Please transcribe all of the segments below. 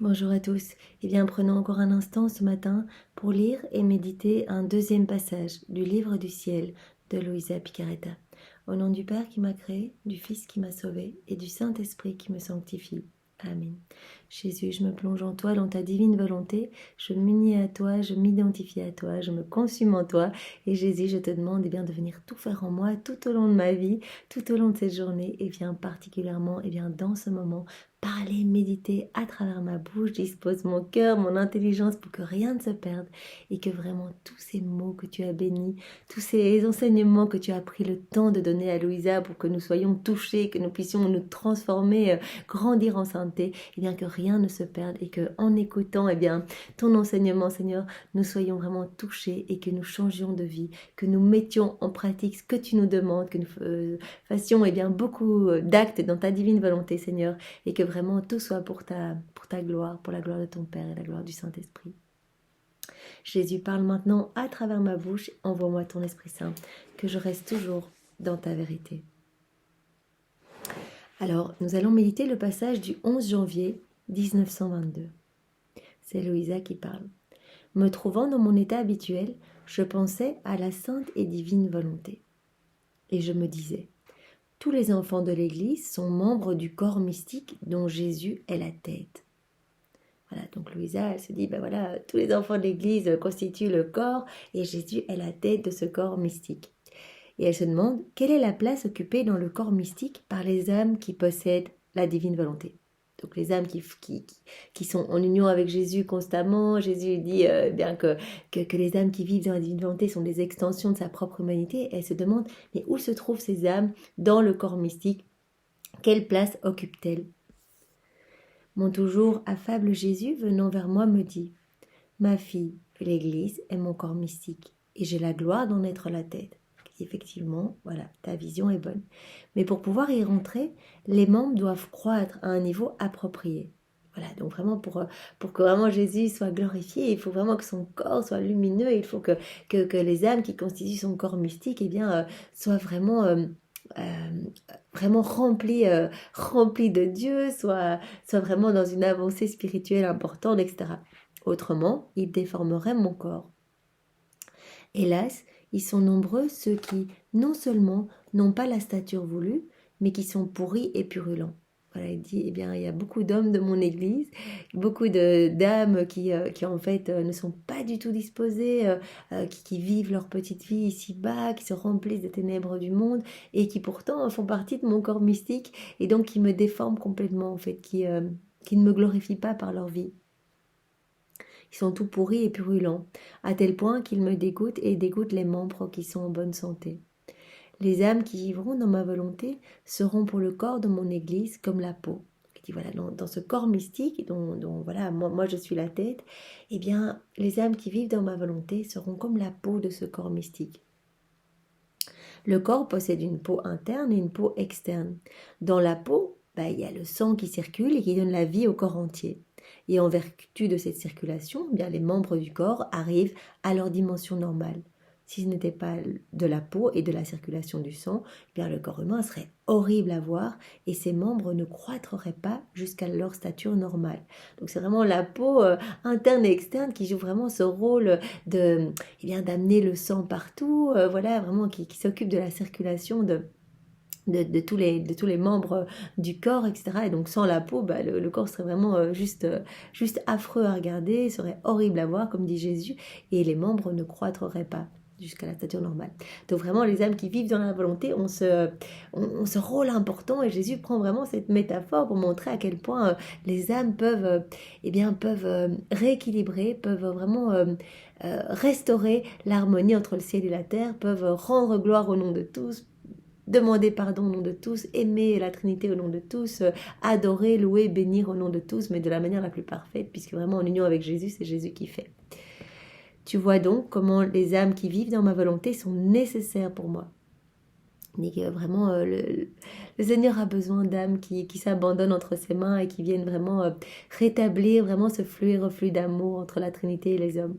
Bonjour à tous. Prenons encore un instant ce matin pour lire et méditer un deuxième passage du livre du ciel de Luisa Picaretta. Au nom du Père qui m'a créé, du Fils qui m'a sauvé et du Saint-Esprit qui me sanctifie. Amen. Jésus, je me plonge en toi, dans ta divine volonté. Je m'unis à toi, je m'identifie à toi, je me consume en toi. Et Jésus, je te demande de venir tout faire en moi tout au long de ma vie, tout au long de cette journée, et particulièrement dans ce moment, parler, méditer à travers ma bouche, dispose mon cœur, mon intelligence pour que rien ne se perde et que vraiment tous ces mots que tu as bénis, tous ces enseignements que tu as pris le temps de donner à Louisa pour que nous soyons touchés, que nous puissions nous transformer, grandir en sainteté, que rien ne se perde et que en écoutant ton enseignement, Seigneur, nous soyons vraiment touchés et que nous changions de vie, que nous mettions en pratique ce que tu nous demandes, que nous fassions beaucoup d'actes dans ta divine volonté, Seigneur, et que vraiment tout soit pour ta gloire, pour la gloire de ton Père et la gloire du Saint-Esprit. Jésus, parle maintenant à travers ma bouche, envoie-moi ton Esprit Saint, que je reste toujours dans ta vérité. Alors, nous allons méditer le passage du 11 janvier 1922. C'est Louisa qui parle. Me trouvant dans mon état habituel, je pensais à la sainte et divine volonté. Et je me disais, tous les enfants de l'Église sont membres du corps mystique dont Jésus est la tête. Voilà, donc Louisa, elle se dit, tous les enfants de l'Église constituent le corps et Jésus est la tête de ce corps mystique. Et elle se demande, quelle est la place occupée dans le corps mystique par les âmes qui possèdent la divine volonté? Donc les âmes qui sont en union avec Jésus constamment. Jésus dit que les âmes qui vivent dans la divine volonté sont des extensions de sa propre humanité. Et elle se demande, mais où se trouvent ces âmes dans le corps mystique? Quelle place occupent-elles? Mon toujours affable Jésus venant vers moi me dit, ma fille, l'Église est mon corps mystique et j'ai la gloire d'en être la tête. Effectivement, voilà, ta vision est bonne. Mais pour pouvoir y rentrer, les membres doivent croître à un niveau approprié. Voilà, donc vraiment pour que vraiment Jésus soit glorifié, il faut vraiment que son corps soit lumineux, il faut que les âmes qui constituent son corps mystique soient vraiment remplis de Dieu, soit vraiment dans une avancée spirituelle importante, etc. Autrement, il déformerait mon corps. Hélas, ils sont nombreux ceux qui, non seulement n'ont pas la stature voulue, mais qui sont pourris et purulents. Voilà, il dit, il y a beaucoup d'hommes de mon église, beaucoup d'âmes qui en fait ne sont pas du tout disposées, qui vivent leur petite vie ici-bas, qui se remplissent des ténèbres du monde et qui pourtant font partie de mon corps mystique et donc qui me déforment complètement en fait, qui ne me glorifient pas par leur vie. Ils sont tout pourris et purulents, à tel point qu'ils me dégoûtent et dégoûtent les membres qui sont en bonne santé. Les âmes qui vivront dans ma volonté seront pour le corps de mon Église comme la peau. Il dit, voilà, dans ce corps mystique dont voilà, moi je suis la tête, les âmes qui vivent dans ma volonté seront comme la peau de ce corps mystique. Le corps possède une peau interne et une peau externe. Dans la peau, il y a le sang qui circule et qui donne la vie au corps entier. Et en vertu de cette circulation, les membres du corps arrivent à leur dimension normale. Si ce n'était pas de la peau et de la circulation du sang, le corps humain serait horrible à voir et ses membres ne croîtraient pas jusqu'à leur stature normale. Donc c'est vraiment la peau interne et externe qui joue vraiment ce rôle d'amener le sang partout, vraiment qui s'occupe de la circulation de tous les membres du corps, etc. Et donc sans la peau, le corps serait vraiment juste affreux à regarder, serait horrible à voir, comme dit Jésus, et les membres ne croîtraient pas jusqu'à la stature normale. Donc vraiment, les âmes qui vivent dans la volonté ont ce rôle important, et Jésus prend vraiment cette métaphore pour montrer à quel point les âmes peuvent rééquilibrer, peuvent vraiment restaurer l'harmonie entre le ciel et la terre, peuvent rendre gloire au nom de tous, demander pardon au nom de tous, aimer la Trinité au nom de tous, adorer, louer, bénir au nom de tous, mais de la manière la plus parfaite, puisque vraiment en union avec Jésus, c'est Jésus qui fait. Tu vois donc comment les âmes qui vivent dans ma volonté sont nécessaires pour moi. Et que vraiment, le Seigneur a besoin d'âmes qui s'abandonnent entre ses mains et qui viennent vraiment rétablir vraiment ce flux et reflux d'amour entre la Trinité et les hommes.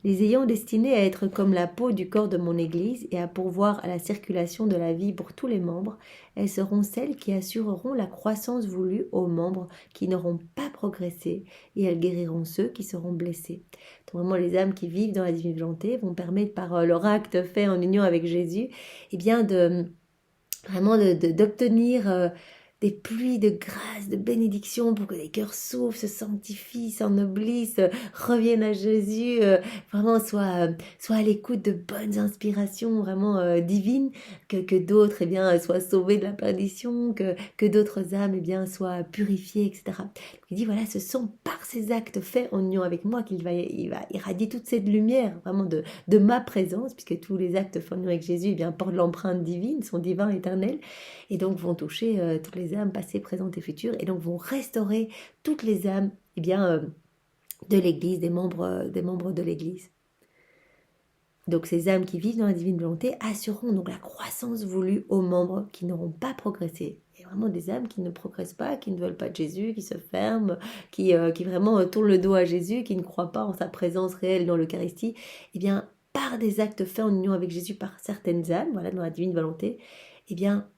les ayant destinées à être comme la peau du corps de mon Église et à pourvoir à la circulation de la vie pour tous les membres, elles seront celles qui assureront la croissance voulue aux membres qui n'auront pas progressé et elles guériront ceux qui seront blessés. Donc vraiment, les âmes qui vivent dans la divine volonté vont permettre par leur acte fait en union avec Jésus, eh bien d'obtenir des pluies de grâce, de bénédiction pour que les cœurs s'ouvrent, se sanctifient, s'ennoblissent, reviennent à Jésus, vraiment soient à l'écoute de bonnes inspirations vraiment divines, que d'autres eh bien, soient sauvés de la perdition, que d'autres âmes eh bien, soient purifiées, etc. Donc, il dit voilà, ce sont par ces actes faits en union avec moi il va irradier toute cette lumière vraiment de ma présence, puisque tous les actes faits en union avec Jésus eh bien, portent l'empreinte divine, sont divins, éternels, et donc vont toucher toutes les âmes passées, présentes et futures, et donc vont restaurer toutes les âmes eh bien, de l'Église, des membres de l'Église. Donc ces âmes qui vivent dans la divine volonté assureront donc la croissance voulue aux membres qui n'auront pas progressé. Il y a vraiment des âmes qui ne progressent pas, qui ne veulent pas de Jésus, qui se ferment, qui vraiment tournent le dos à Jésus, qui ne croient pas en sa présence réelle dans l'Eucharistie. Eh bien, par des actes faits en union avec Jésus par certaines âmes, voilà, dans la divine volonté, eh bien,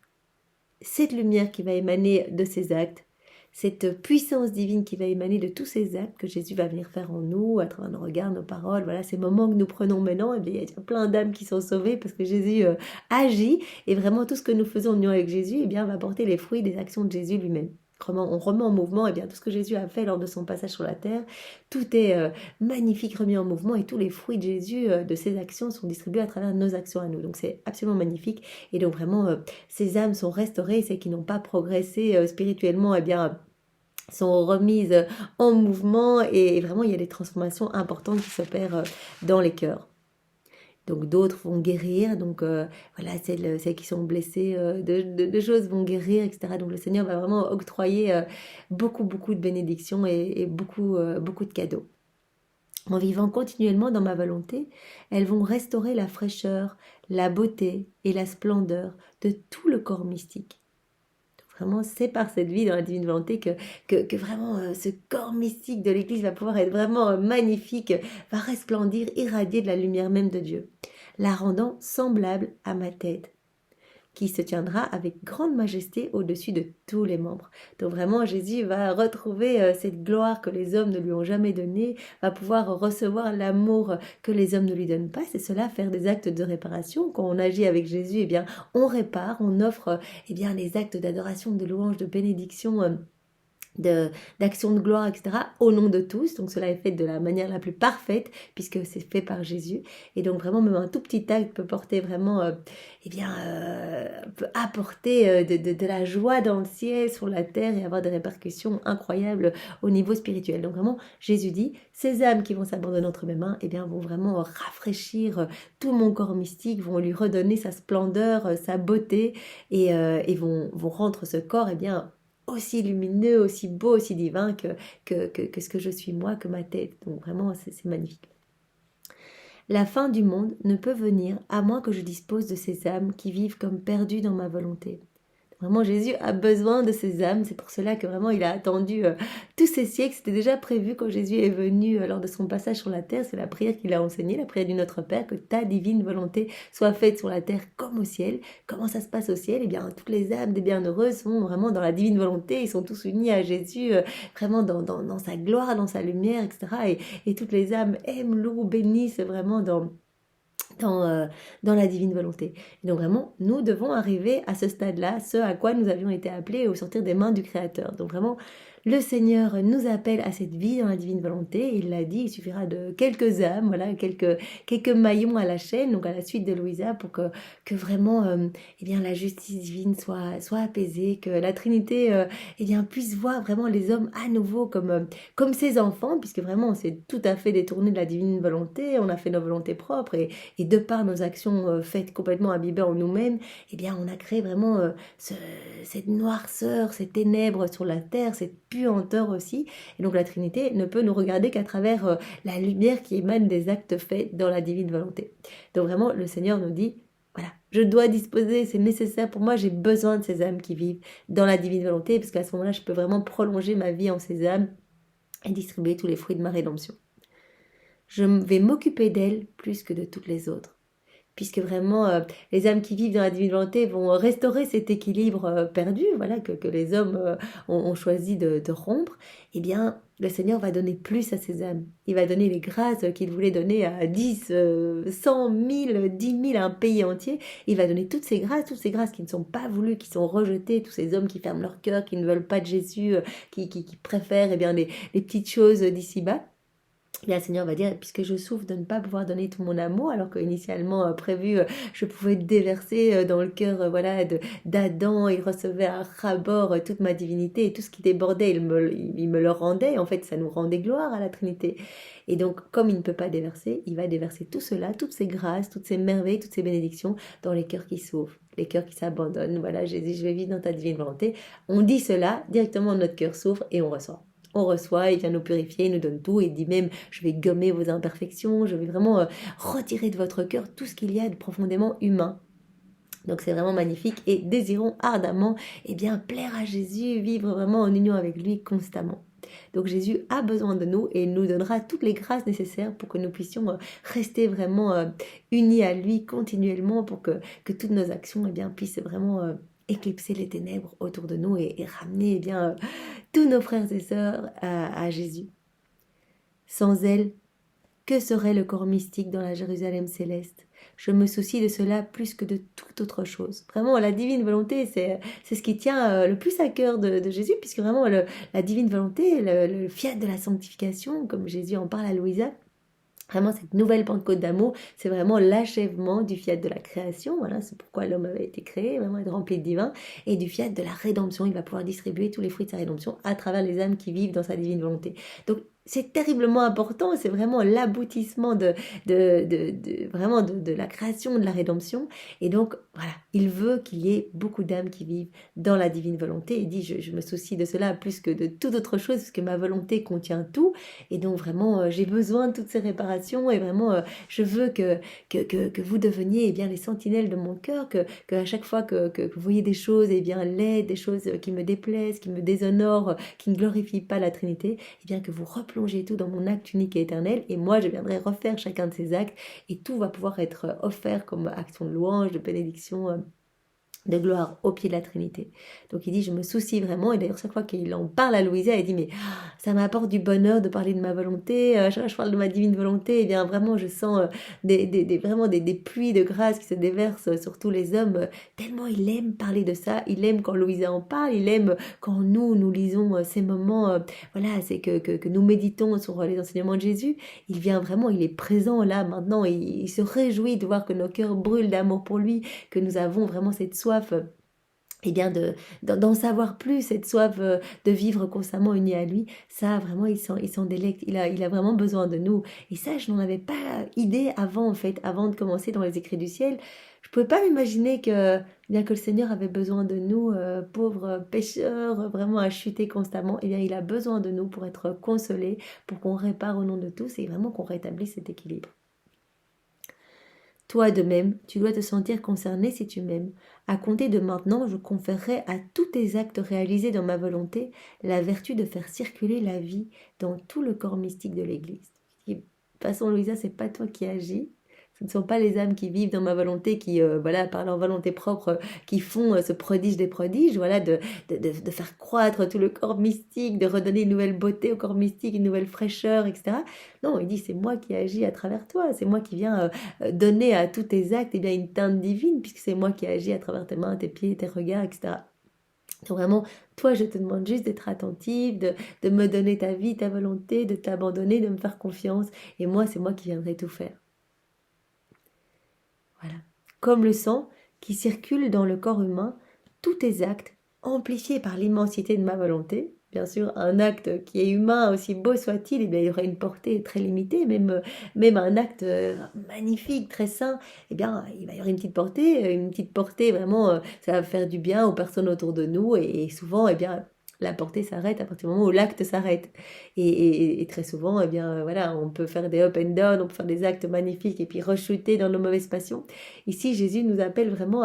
cette lumière qui va émaner de ces actes, cette puissance divine qui va émaner de tous ces actes que Jésus va venir faire en nous, à travers nos regards, nos paroles, voilà, ces moments que nous prenons maintenant, eh bien, il y a plein d'âmes qui sont sauvées parce que Jésus agit, et vraiment tout ce que nous faisons en union avec Jésus, eh bien, va porter les fruits des actions de Jésus lui-même. On remet en mouvement eh bien, tout ce que Jésus a fait lors de son passage sur la terre, tout est magnifique remis en mouvement, et tous les fruits de Jésus, de ses actions, sont distribués à travers nos actions à nous. Donc c'est absolument magnifique, et donc vraiment ces âmes sont restaurées, et celles qui n'ont pas progressé spirituellement, eh bien, sont remises en mouvement, et vraiment il y a des transformations importantes qui s'opèrent dans les cœurs. Donc d'autres vont guérir, donc voilà, celles qui sont blessées de choses vont guérir, etc. Donc le Seigneur va vraiment octroyer beaucoup de bénédictions et beaucoup de cadeaux. En vivant continuellement dans ma volonté, elles vont restaurer la fraîcheur, la beauté et la splendeur de tout le corps mystique. Vraiment, c'est par cette vie dans la divine volonté que vraiment ce corps mystique de l'Église va pouvoir être vraiment magnifique, va resplendir, irradier de la lumière même de Dieu, la rendant semblable à ma tête, qui se tiendra avec grande majesté au-dessus de tous les membres. Donc vraiment, Jésus va retrouver cette gloire que les hommes ne lui ont jamais donnée, va pouvoir recevoir l'amour que les hommes ne lui donnent pas. C'est cela, faire des actes de réparation. Quand on agit avec Jésus, eh bien, on répare, on offre eh bien, les actes d'adoration, de louange, de bénédiction, d'action de gloire, etc., au nom de tous. Donc cela est fait de la manière la plus parfaite, puisque c'est fait par Jésus. Et donc vraiment, même un tout petit acte peut porter vraiment, peut apporter de la joie dans le ciel, sur la terre, et avoir des répercussions incroyables au niveau spirituel. Donc vraiment, Jésus dit, ces âmes qui vont s'abandonner entre mes mains, eh bien, vont vraiment rafraîchir tout mon corps mystique, vont lui redonner sa splendeur, sa beauté, et vont rendre ce corps, eh bien, aussi lumineux, aussi beau, aussi divin que ce que je suis moi, que ma tête. Donc vraiment, c'est magnifique. La fin du monde ne peut venir à moins que je dispose de ces âmes qui vivent comme perdues dans ma volonté. Vraiment, Jésus a besoin de ces âmes. C'est pour cela que vraiment il a attendu tous ces siècles. C'était déjà prévu quand Jésus est venu lors de son passage sur la terre. C'est la prière qu'il a enseignée, la prière du Notre Père, que ta divine volonté soit faite sur la terre comme au ciel. Comment ça se passe au ciel? Eh bien, toutes les âmes des bienheureux sont vraiment dans la divine volonté. Ils sont tous unis à Jésus, vraiment dans sa gloire, dans sa lumière, etc. Et toutes les âmes aiment, louent, bénissent vraiment dans la divine volonté. Et donc vraiment, nous devons arriver à ce stade-là, ce à quoi nous avions été appelés au sortir des mains du Créateur. Donc vraiment, le Seigneur nous appelle à cette vie dans la divine volonté. Il l'a dit, il suffira de quelques âmes, voilà, quelques maillons à la chaîne, donc à la suite de Louisa, pour que vraiment eh bien, la justice divine soit apaisée, que la Trinité eh bien, puisse voir vraiment les hommes à nouveau comme ses enfants, puisque vraiment on s'est tout à fait détourné de la divine volonté, on a fait nos volontés propres, et de par nos actions faites complètement imbibées en nous-mêmes, eh bien, on a créé vraiment cette noirceur, ces ténèbres sur la terre, cette puanteur aussi. Et donc la Trinité ne peut nous regarder qu'à travers la lumière qui émane des actes faits dans la divine volonté. Donc vraiment, le Seigneur nous dit, voilà, je dois disposer, c'est nécessaire pour moi, j'ai besoin de ces âmes qui vivent dans la divine volonté, parce qu'à ce moment-là, je peux vraiment prolonger ma vie en ces âmes et distribuer tous les fruits de ma rédemption. je vais m'occuper d'elle plus que de toutes les autres. Puisque vraiment, les âmes qui vivent dans la divine volonté vont restaurer cet équilibre perdu, voilà, que les hommes ont choisi de rompre, eh bien, le Seigneur va donner plus à ces âmes. Il va donner les grâces qu'il voulait donner à 10, 100, 1000, 10 000, à un pays entier. Il va donner toutes ces grâces qui ne sont pas voulues, qui sont rejetées, tous ces hommes qui ferment leur cœur, qui ne veulent pas de Jésus, qui préfèrent eh bien, les petites choses d'ici-bas. Et là, le Seigneur va dire, puisque je souffre de ne pas pouvoir donner tout mon amour, alors qu'initialement prévu, je pouvais déverser dans le cœur voilà, d'Adam, il recevait à ras-bord toute ma divinité et tout ce qui débordait, il me le rendait. En fait, ça nous rendait gloire à la Trinité. Et donc, comme il ne peut pas déverser, il va déverser tout cela, toutes ces grâces, toutes ces merveilles, toutes ces bénédictions dans les cœurs qui souffrent, les cœurs qui s'abandonnent. Voilà, Jésus, je vais vivre dans ta divine volonté. On dit cela, directement notre cœur s'ouvre et on ressort. On reçoit, il vient nous purifier, il nous donne tout, et il dit même, je vais gommer vos imperfections, je vais vraiment retirer de votre cœur tout ce qu'il y a de profondément humain. Donc c'est vraiment magnifique, et désirons ardemment bien, plaire à Jésus, vivre vraiment en union avec lui constamment. Donc Jésus a besoin de nous et il nous donnera toutes les grâces nécessaires pour que nous puissions rester vraiment unis à lui continuellement, pour que toutes nos actions puissent vraiment éclipser les ténèbres autour de nous et ramener tous nos frères et sœurs à Jésus. Sans elle, que serait le corps mystique dans la Jérusalem céleste? Je me soucie de cela plus que de toute autre chose. Vraiment, la divine volonté, c'est ce qui tient le plus à cœur de Jésus, puisque vraiment, la divine volonté, le fiat de la sanctification, comme Jésus en parle à Louisa, vraiment, cette nouvelle Pentecôte d'amour, c'est vraiment l'achèvement du fiat de la création. Voilà, c'est pourquoi l'homme avait été créé, vraiment être rempli de divin, et du fiat de la rédemption. Il va pouvoir distribuer tous les fruits de sa rédemption à travers les âmes qui vivent dans sa divine volonté. Donc, c'est terriblement important, c'est vraiment l'aboutissement vraiment de la création, de la rédemption. Et donc, voilà, il veut qu'il y ait beaucoup d'âmes qui vivent dans la divine volonté. Il dit, je me soucie de cela plus que de toute autre chose, parce que ma volonté contient tout. Et donc, vraiment, j'ai besoin de toutes ces réparations, et vraiment, je veux que vous deveniez les sentinelles de mon cœur, que à chaque fois que vous voyez des choses laides, des choses qui me déplaisent, qui me déshonorent, qui ne glorifient pas la Trinité, que vous replongez tout dans mon acte unique et éternel, et moi je viendrai refaire chacun de ces actes, et tout va pouvoir être offert comme action de louange, de bénédiction, de gloire au pied de la Trinité. Donc il dit, je me soucie vraiment, et d'ailleurs chaque fois qu'il en parle à Louisa, il dit, mais ça m'apporte du bonheur de parler de ma volonté, chaque fois que je parle de ma divine volonté, vraiment je sens vraiment des pluies de grâce qui se déversent sur tous les hommes, tellement il aime parler de ça, il aime quand Louisa en parle, il aime quand nous lisons ces moments, voilà, c'est que nous méditons sur les enseignements de Jésus, il vient vraiment, il est présent là maintenant, il se réjouit de voir que nos cœurs brûlent d'amour pour lui, que nous avons vraiment cette soif d'en savoir plus, cette soif de vivre constamment unis à lui. Ça, vraiment, il s'en délecte. Il a vraiment besoin de nous. Et ça, je n'en avais pas idée avant, en fait, avant de commencer dans les écrits du ciel. Je ne pouvais pas m'imaginer que le Seigneur avait besoin de nous, pauvres pécheurs, vraiment à chuter constamment. Il a besoin de nous pour être consolé, pour qu'on répare au nom de tous et vraiment qu'on rétablisse cet équilibre. Toi de même, tu dois te sentir concerné si tu m'aimes. À compter de maintenant, je conférerai à tous tes actes réalisés dans ma volonté la vertu de faire circuler la vie dans tout le corps mystique de l'Église. De toute façon, Louisa, c'est pas toi qui agis. Ce ne sont pas les âmes qui vivent dans ma volonté, qui, par leur volonté propre, qui font ce prodige des prodiges, voilà, de faire croître tout le corps mystique, de redonner une nouvelle beauté au corps mystique, une nouvelle fraîcheur, etc. Non, il dit, c'est moi qui agis à travers toi, c'est moi qui viens donner à tous tes actes une teinte divine, puisque c'est moi qui agis à travers tes mains, tes pieds, tes regards, etc. Donc vraiment, toi, je te demande juste d'être attentive, de me donner ta vie, ta volonté, de t'abandonner, de me faire confiance, et moi, c'est moi qui viendrai tout faire. Voilà. Comme le sang qui circule dans le corps humain, tous tes actes, amplifiés par l'immensité de ma volonté, bien sûr, un acte qui est humain, aussi beau soit-il, il y aura une portée très limitée, même un acte magnifique, très saint, il va y avoir une petite portée vraiment, ça va faire du bien aux personnes autour de nous, et souvent, la portée s'arrête à partir du moment où l'acte s'arrête. Et très souvent, voilà, on peut faire des up and down, on peut faire des actes magnifiques et puis rechuter dans nos mauvaises passions. Ici, Jésus nous appelle vraiment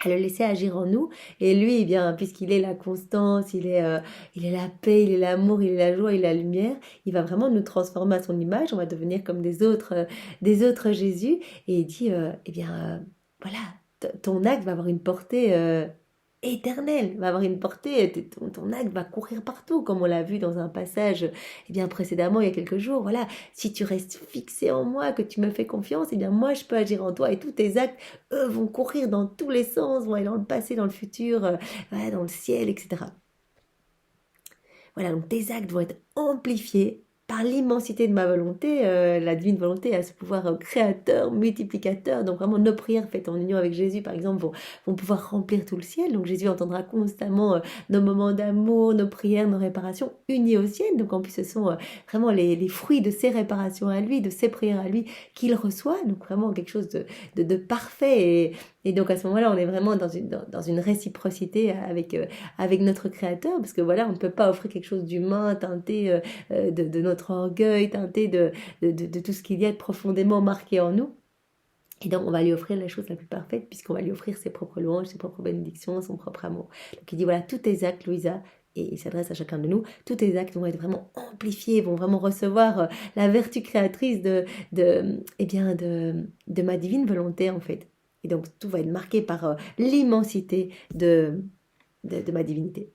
à le laisser agir en nous. Et lui, eh bien, puisqu'il est la constance, il est la paix, il est l'amour, il est la joie, il est la lumière, il va vraiment nous transformer à son image. On va devenir comme des autres Jésus. Et il dit, eh bien, voilà, ton acte va avoir une portée éternelle, va avoir une portée, ton acte va courir partout, comme on l'a vu dans un passage bien précédemment il y a quelques jours. Voilà, si tu restes fixé en moi, que tu me fais confiance, eh bien moi je peux agir en toi et tous tes actes, eux, vont courir dans tous les sens, vont aller dans le passé, dans le futur, voilà, dans le ciel, etc. Voilà, donc tes actes vont être amplifiés par l'immensité de ma volonté. La divine volonté a ce pouvoir créateur, multiplicateur. Donc vraiment, nos prières faites en union avec Jésus, par exemple, vont pouvoir remplir tout le ciel. Donc Jésus entendra constamment nos moments d'amour, nos prières, nos réparations unies au ciel. Donc en plus, ce sont vraiment les fruits de ses réparations à lui, de ses prières à lui qu'il reçoit. Donc vraiment quelque chose de parfait. Et donc à ce moment-là, on est vraiment dans une réciprocité avec notre Créateur, parce que voilà, on ne peut pas offrir quelque chose d'humain, teinté de notre orgueil, teinté de tout ce qu'il y a de profondément marqué en nous. Et donc, on va lui offrir la chose la plus parfaite, puisqu'on va lui offrir ses propres louanges, ses propres bénédictions, son propre amour. Donc, il dit, voilà, tous tes actes, Louisa, et il s'adresse à chacun de nous, tous tes actes vont être vraiment amplifiés, vont vraiment recevoir la vertu créatrice de ma divine volonté, en fait. Et donc, tout va être marqué par l'immensité de ma divinité.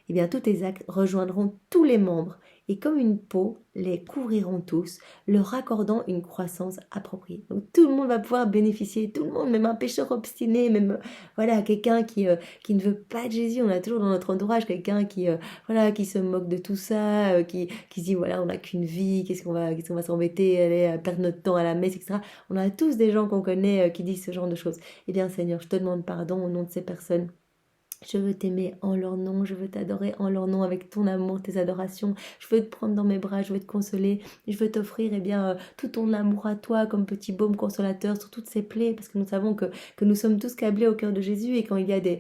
Eh bien, tous tes actes rejoindront tous les membres et comme une peau, les couvriront tous, leur accordant une croissance appropriée. Donc tout le monde va pouvoir bénéficier, tout le monde, même un pécheur obstiné, même voilà, quelqu'un qui ne veut pas de Jésus. On a toujours dans notre entourage quelqu'un voilà, qui se moque de tout ça, qui se dit voilà, on n'a qu'une vie, qu'est-ce qu'on va s'embêter, aller perdre notre temps à la messe, etc. On a tous des gens qu'on connaît qui disent ce genre de choses. Eh bien Seigneur, je te demande pardon au nom de ces personnes. Je veux t'aimer en leur nom, je veux t'adorer en leur nom avec ton amour, tes adorations. Je veux te prendre dans mes bras, je veux te consoler. Je veux t'offrir tout ton amour à toi comme petit baume consolateur sur toutes ces plaies, parce que nous savons que nous sommes tous câblés au cœur de Jésus et quand il y a des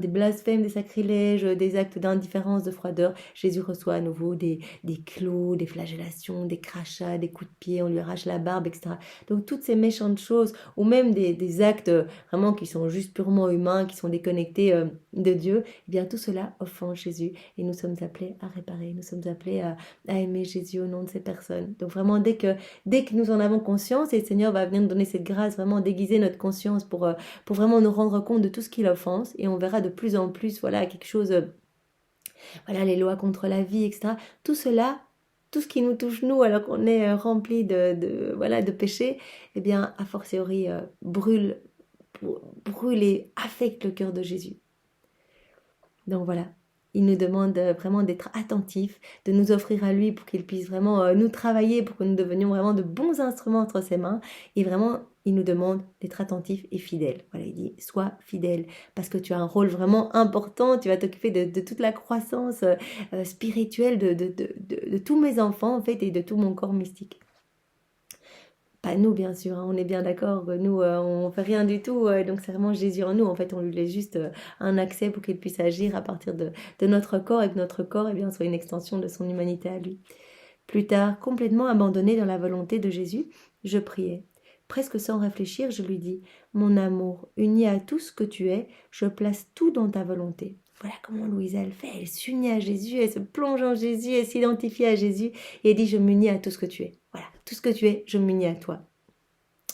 blasphèmes, des sacrilèges, des actes d'indifférence, de froideur, Jésus reçoit à nouveau des clous, des flagellations, des crachats, des coups de pied, on lui arrache la barbe, etc. Donc toutes ces méchantes choses, ou même des actes vraiment qui sont juste purement humains, qui sont déconnectés de Dieu, eh bien tout cela offense Jésus et nous sommes appelés à réparer, nous sommes appelés à aimer Jésus au nom de ces personnes. Donc vraiment dès que nous en avons conscience, et le Seigneur va venir nous donner cette grâce, vraiment déguiser notre conscience pour vraiment nous rendre compte de tout ce qui l'offense, et on verra de plus en plus voilà quelque chose, voilà les lois contre la vie, etc. Tout cela, tout ce qui nous touche nous alors qu'on est rempli voilà de péché, eh bien a fortiori brûle et affecte le cœur de Jésus. Donc voilà, il nous demande vraiment d'être attentifs, de nous offrir à lui pour qu'il puisse vraiment nous travailler, pour que nous devenions vraiment de bons instruments entre ses mains. Et vraiment, il nous demande d'être attentifs et fidèles. Voilà, il dit, sois fidèle, parce que tu as un rôle vraiment important, tu vas t'occuper de toute la croissance spirituelle de tous mes enfants, en fait, et de tout mon corps mystique. Pas nous, bien sûr, hein, on est bien d'accord que nous, on fait rien du tout, donc c'est vraiment Jésus en nous. En fait, on lui laisse juste un accès pour qu'il puisse agir à partir de notre corps et que notre corps, eh bien, soit une extension de son humanité à lui. Plus tard, complètement abandonné dans la volonté de Jésus, je priais. Presque sans réfléchir, je lui dis, mon amour, uni à tout ce que tu es, je place tout dans ta volonté. Voilà comment Louisa elle fait, elle s'unit à Jésus, elle se plonge en Jésus, elle s'identifie à Jésus et elle dit, je m'unis à tout ce que tu es. Voilà, tout ce que tu es, je m'unis à toi.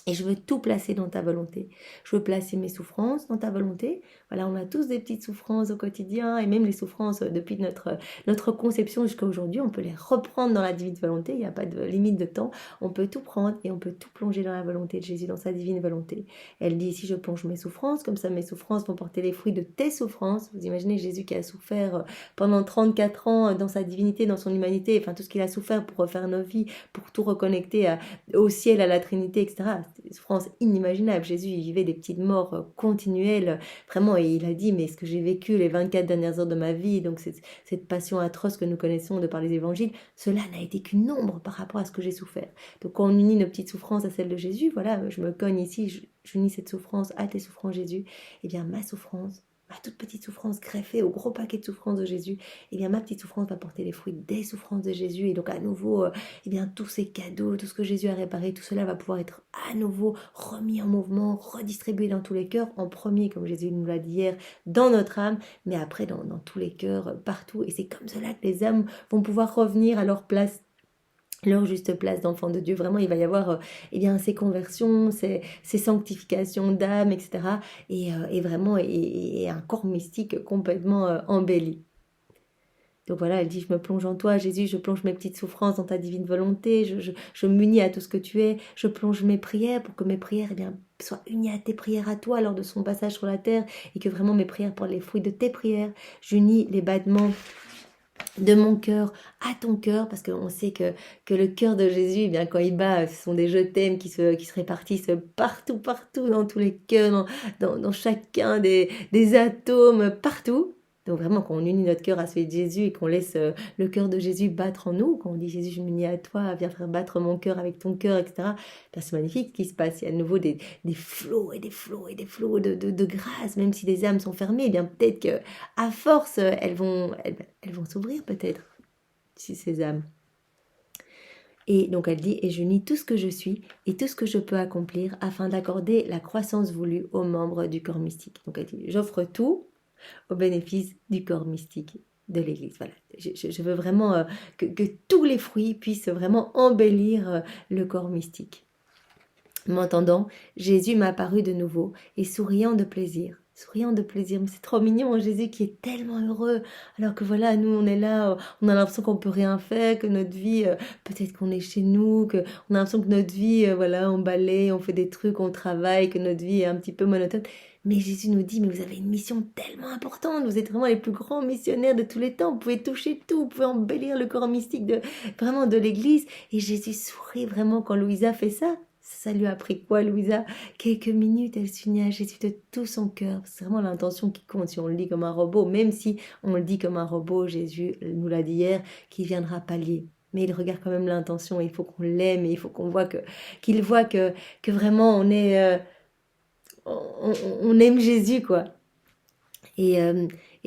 Et je veux tout placer dans ta volonté. Je veux placer mes souffrances dans ta volonté. Voilà, on a tous des petites souffrances au quotidien, et même les souffrances depuis notre conception jusqu'à aujourd'hui, on peut les reprendre dans la divine volonté, il n'y a pas de limite de temps. On peut tout prendre et on peut tout plonger dans la volonté de Jésus, dans sa divine volonté. Elle dit ici, je plonge mes souffrances, comme ça mes souffrances vont porter les fruits de tes souffrances. Vous imaginez Jésus qui a souffert pendant 34 ans dans sa divinité, dans son humanité, enfin tout ce qu'il a souffert pour refaire nos vies, pour tout reconnecter au ciel, à la Trinité, etc. Des souffrances inimaginables. Jésus, il vivait des petites morts continuelles, vraiment, et il a dit, mais ce que j'ai vécu les 24 dernières heures de ma vie, donc cette passion atroce que nous connaissons de par les évangiles, cela n'a été qu'une ombre par rapport à ce que j'ai souffert. Donc quand on unit nos petites souffrances à celles de Jésus, voilà, je me cogne ici, j'unis cette souffrance à tes souffrances, Jésus, et bien ma souffrance, ma toute petite souffrance greffée au gros paquet de souffrance de Jésus, eh bien ma petite souffrance va porter les fruits des souffrances de Jésus. Et donc à nouveau, eh bien tous ces cadeaux, tout ce que Jésus a réparé, tout cela va pouvoir être à nouveau remis en mouvement, redistribué dans tous les cœurs, en premier, comme Jésus nous l'a dit hier, dans notre âme, mais après dans tous les cœurs, partout. Et c'est comme cela que les âmes vont pouvoir revenir à leur place, leur juste place d'enfant de Dieu. Vraiment, il va y avoir eh bien, ces conversions, ces sanctifications d'âme, etc. Et vraiment, et un corps mystique complètement embelli. Donc voilà, elle dit, je me plonge en toi, Jésus, je plonge mes petites souffrances dans ta divine volonté, je m'unis à tout ce que tu es, je plonge mes prières pour que mes prières eh bien, soient unies à tes prières à toi lors de son passage sur la terre, et que vraiment mes prières portent les fruits de tes prières. J'unis les battements de mon cœur à ton cœur, parce qu'on sait que le cœur de Jésus, eh bien, quand il bat, ce sont des je t'aime qui se répartissent partout, dans tous les cœurs, dans chacun des atomes, partout. Donc vraiment, quand on unit notre cœur à celui de Jésus et qu'on laisse le cœur de Jésus battre en nous, quand on dit Jésus, je m'unis à toi, viens faire battre mon cœur avec ton cœur, etc., ben, c'est magnifique ce qui se passe. Il y a à nouveau des flots et des flots et des flots de grâce, même si les âmes sont fermées, eh bien peut-être que à force, elles vont s'ouvrir peut-être, si ces âmes. Et donc elle dit, et je nie tout ce que je suis et tout ce que je peux accomplir afin d'accorder la croissance voulue aux membres du corps mystique. Donc elle dit, j'offre tout au bénéfice du corps mystique de l'Église. Voilà, je veux vraiment que tous les fruits puissent vraiment embellir le corps mystique. M'entendant, Jésus m'a apparu de nouveau et souriant de plaisir. Souriant de plaisir, mais c'est trop mignon, Jésus qui est tellement heureux, alors que voilà, nous on est là, on a l'impression qu'on peut rien faire, que notre vie, peut-être qu'on est chez nous, que on a l'impression que notre vie, voilà, on balaye, on fait des trucs, on travaille, que notre vie est un petit peu monotone. Mais Jésus nous dit, mais vous avez une mission tellement importante, vous êtes vraiment les plus grands missionnaires de tous les temps, vous pouvez toucher tout, vous pouvez embellir le corps mystique vraiment de l'Église. Et Jésus sourit vraiment quand Louisa fait ça. Ça lui a pris quoi, Louisa? Quelques minutes, elle s'unit à Jésus de tout son cœur. C'est vraiment l'intention qui compte. Si on le dit comme un robot, même si on le dit comme un robot, Jésus nous l'a dit hier, qu'il viendra pallier. Mais il regarde quand même l'intention. Il faut qu'on l'aime et il faut qu'on voit qu'il voit que vraiment on est, on aime Jésus, quoi. Et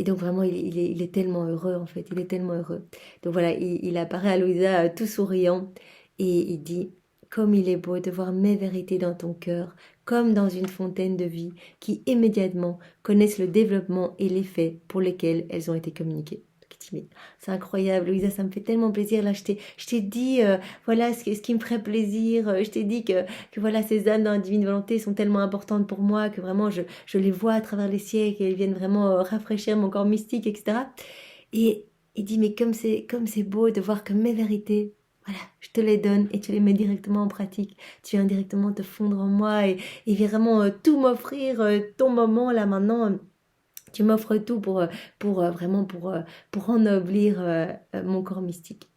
donc vraiment, il est tellement heureux, en fait. Il est tellement heureux. Donc voilà, il apparaît à Louisa tout souriant et il dit, comme il est beau de voir mes vérités dans ton cœur, comme dans une fontaine de vie, qui immédiatement connaissent le développement et l'effet pour lesquels elles ont été communiquées. C'est incroyable, Louisa, ça me fait tellement plaisir. Là, je t'ai dit, voilà ce qui me ferait plaisir. Je t'ai dit que voilà, ces âmes dans la divine volonté sont tellement importantes pour moi, que vraiment, je les vois à travers les siècles et elles viennent vraiment rafraîchir mon corps mystique, etc. Et il dit, mais comme c'est beau de voir que mes vérités, voilà, je te les donne et tu les mets directement en pratique. Tu viens directement te fondre en moi et vraiment tout m'offrir, ton moment là maintenant. Tu m'offres tout vraiment pour ennoblir mon corps mystique.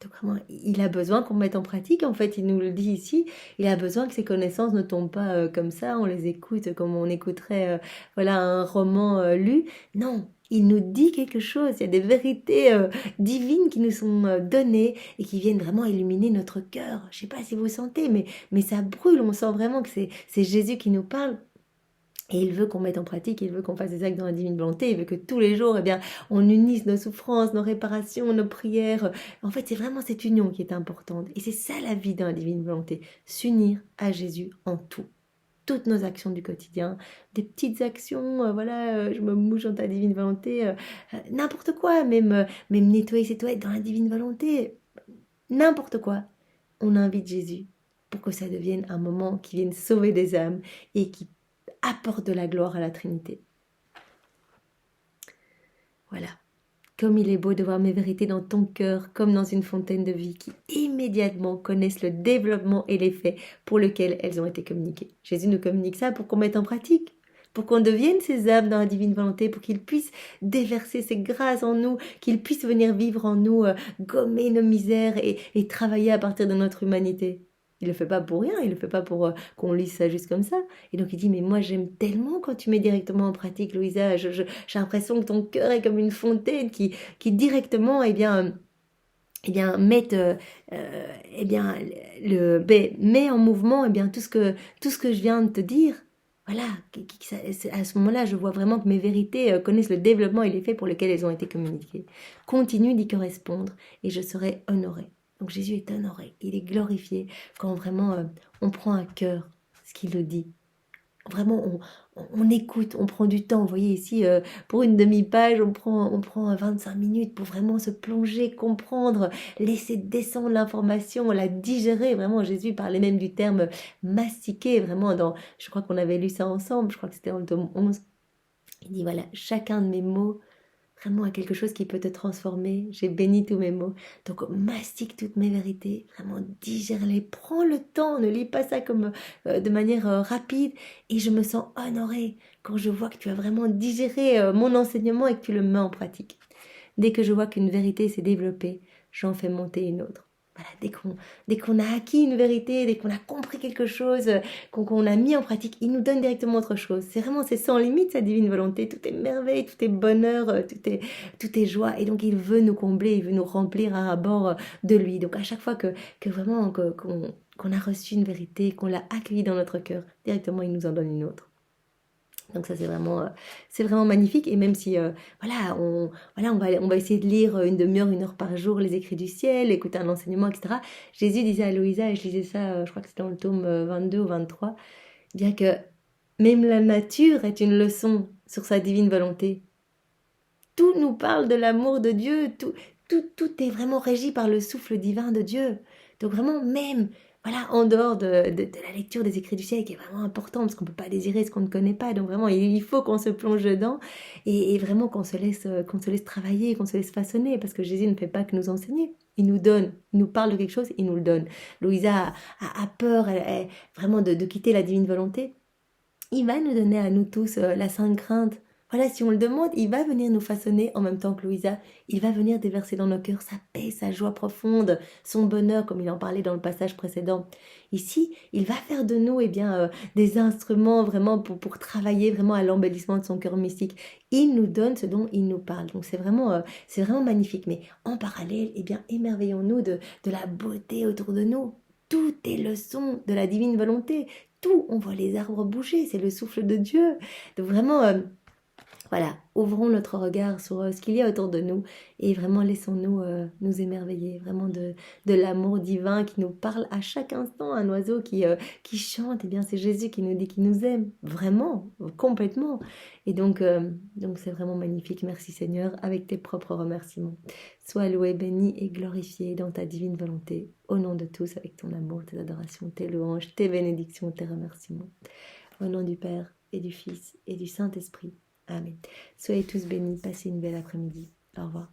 Donc vraiment, il a besoin qu'on mette en pratique. En fait, il nous le dit ici. Il a besoin que ces connaissances ne tombent pas comme ça. On les écoute comme on écouterait voilà un roman lu. Non, il nous dit quelque chose. Il y a des vérités divines qui nous sont données et qui viennent vraiment illuminer notre cœur. Je ne sais pas si vous sentez, mais ça brûle. On sent vraiment que c'est Jésus qui nous parle. Et il veut qu'on mette en pratique, il veut qu'on fasse des actes dans la divine volonté, il veut que tous les jours, eh bien, on unisse nos souffrances, nos réparations, nos prières. En fait, c'est vraiment cette union qui est importante. Et c'est ça la vie dans la divine volonté, s'unir à Jésus en tout. Toutes nos actions du quotidien, des petites actions, voilà, je me mouche dans ta divine volonté, n'importe quoi, même nettoyer ses toilettes dans la divine volonté, n'importe quoi. On invite Jésus pour que ça devienne un moment qui vienne sauver des âmes et qui apporte de la gloire à la Trinité. Voilà. Comme il est beau de voir mes vérités dans ton cœur, comme dans une fontaine de vie qui immédiatement connaissent le développement et l'effet pour lequel elles ont été communiquées. Jésus nous communique ça pour qu'on mette en pratique, pour qu'on devienne ses âmes dans la divine volonté, pour qu'il puisse déverser ses grâces en nous, qu'il puisse venir vivre en nous, gommer nos misères et travailler à partir de notre humanité. Il le fait pas pour rien, il le fait pas pour qu'on lise ça juste comme ça. Et donc il dit, mais moi j'aime tellement quand tu mets directement en pratique, Louisa, j'ai l'impression que ton cœur est comme une fontaine qui directement, met met en mouvement tout ce que je viens de te dire. voilà, à ce moment-là, je vois vraiment que mes vérités connaissent le développement et l'effet pour lequel elles ont été communiquées. Continue d'y correspondre et je serai honoré. Donc Jésus est honoré, il est glorifié quand vraiment on prend à cœur ce qu'il nous dit. Vraiment, on écoute, on prend du temps. Vous voyez ici, pour une demi-page, on prend 25 minutes pour vraiment se plonger, comprendre, laisser descendre l'information, la digérer. Vraiment, Jésus parlait même du terme mastiquer, vraiment je crois qu'on avait lu ça ensemble, je crois que c'était dans le tome 11. Il dit, voilà, chacun de mes mots vraiment à quelque chose qui peut te transformer. J'ai béni tous mes mots. Donc mastique toutes mes vérités, vraiment digère-les, prends le temps, ne lis pas ça comme de manière rapide. Et je me sens honorée quand je vois que tu as vraiment digéré mon enseignement et que tu le mets en pratique. Dès que je vois qu'une vérité s'est développée, j'en fais monter une autre. Voilà, dès qu'on a acquis une vérité, dès qu'on a compris quelque chose, qu'on a mis en pratique, il nous donne directement autre chose. C'est sans limite sa divine volonté. Tout est merveille, tout est bonheur, tout est joie. Et donc il veut nous combler, il veut nous remplir à bord de lui. Donc à chaque fois que vraiment qu'on a reçu une vérité, qu'on l'a accueillie dans notre cœur, directement il nous en donne une autre. Donc ça c'est vraiment magnifique. Et même si on va essayer de lire une demi-heure, 1 heure par jour les écrits du ciel, écouter un enseignement, etc. Jésus disait à Louisa, et je lisais ça, je crois que c'était dans le tome 22 ou 23, bien que même la nature est une leçon sur sa divine volonté. Tout nous parle de l'amour de Dieu, tout est vraiment régi par le souffle divin de Dieu. Donc vraiment, même, voilà, en dehors de la lecture des écrits du ciel, qui est vraiment important, parce qu'on ne peut pas désirer ce qu'on ne connaît pas, donc vraiment, il faut qu'on se plonge dedans, et vraiment qu'on se laisse travailler, qu'on se laisse façonner, parce que Jésus ne fait pas que nous enseigner. Il nous donne, il nous parle de quelque chose, il nous le donne. Louisa a peur vraiment de quitter la divine volonté. Il va nous donner à nous tous la sainte crainte. Voilà, si on le demande, il va venir nous façonner en même temps que Louisa. Il va venir déverser dans nos cœurs sa paix, sa joie profonde, son bonheur, comme il en parlait dans le passage précédent. Ici, il va faire de nous des instruments vraiment pour travailler vraiment à l'embellissement de son cœur mystique. Il nous donne ce dont il nous parle. Donc c'est vraiment magnifique. Mais en parallèle, émerveillons-nous de la beauté autour de nous. Tout est leçon de la divine volonté. Tout, on voit les arbres bouger, c'est le souffle de Dieu. Donc vraiment, voilà, ouvrons notre regard sur ce qu'il y a autour de nous et vraiment laissons-nous nous émerveiller, vraiment de l'amour divin qui nous parle à chaque instant. Un oiseau qui chante, eh bien c'est Jésus qui nous dit qu'il nous aime, vraiment, complètement. Et donc c'est vraiment magnifique. Merci Seigneur, avec tes propres remerciements. Sois loué, béni et glorifié dans ta divine volonté, au nom de tous, avec ton amour, tes adorations, tes louanges, tes bénédictions, tes remerciements. Au nom du Père et du Fils et du Saint-Esprit. Amen. Soyez tous bénis, passez une belle après-midi. Au revoir.